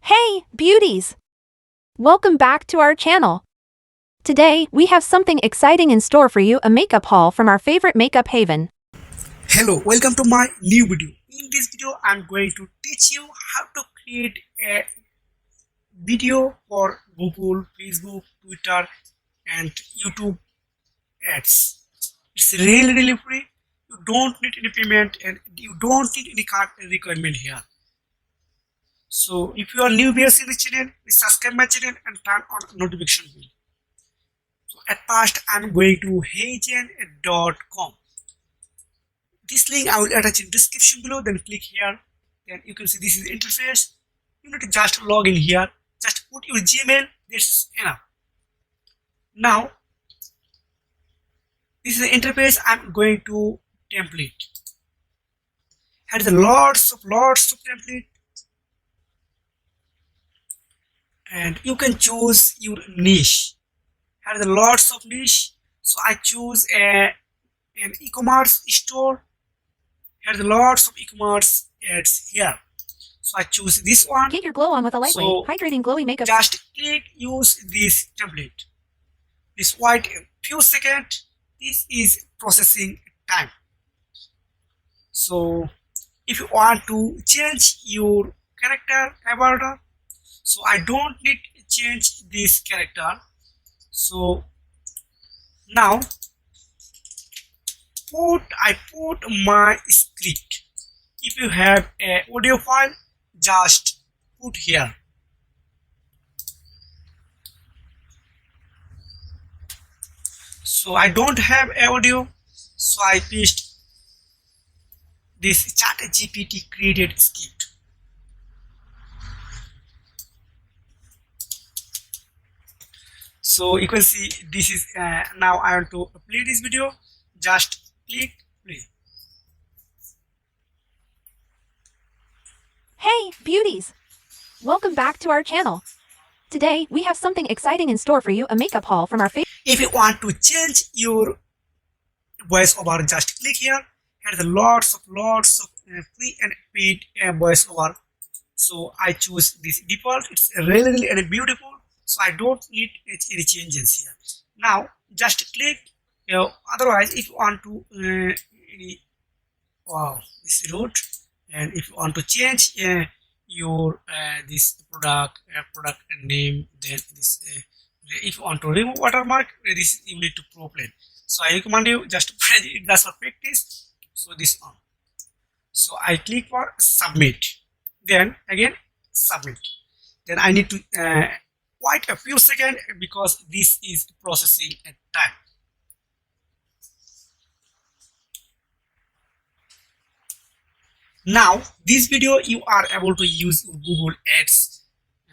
Hey, beauties! Welcome back to our channel. Today, we have something exciting in store for you, a makeup haul from our favorite makeup haven. Hello, welcome to my new video. In this video, I'm going to teach you how to create a video for Google, Facebook, Twitter, and YouTube ads. It's really free. You don't need any payment and you don't need any card requirement here. So if you are new here in the channel, please subscribe my channel and turn on notification bell. So at first, I'm going to heygen.com. This link I will attach in description below. Then click here. Then you can see this is the interface. You need to just log in here. Just put your Gmail. This is enough. Now this is the interface. I'm going to template. Here is lots of template, and you can choose your niche. Here is lots of niche. So I choose an e-commerce store. Here's lots of e-commerce ads here. So I choose this one. Get your glow on with a lightweight, hydrating glowy makeup. Just click use this template. This white few seconds. This is processing time. So if you want to change your character avatar, so I don't need to change this character. So now I put my script. If you have a audio file, just put here. So I don't have audio, so I paste this ChatGPT created script. So you can see this is now I want to play this video. Just click play. Hey, beauties! Welcome back to our channel. Today, we have something exciting in store for you, a makeup haul from our favorite. If you want to change your voiceover, just click here. There's lots of free and paid voiceover. So I choose this default. It's really and beautiful. So I don't need any changes here. Now just click. Otherwise, if you want to this route, and if you want to change your this product name, then this if you want to remove watermark, this you need to proplan. So I recommend you just that's for practice. So this on. So I click for submit. Then again submit. Then I need to wait a few seconds because this is processing at time. Now this video you are able to use Google ads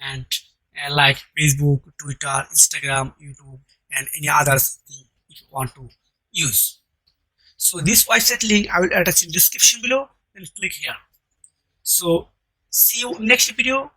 and like Facebook, Twitter, Instagram, YouTube, and any others thing if you want to use. So this website link I will attach in description below. Then click here. So see you next video.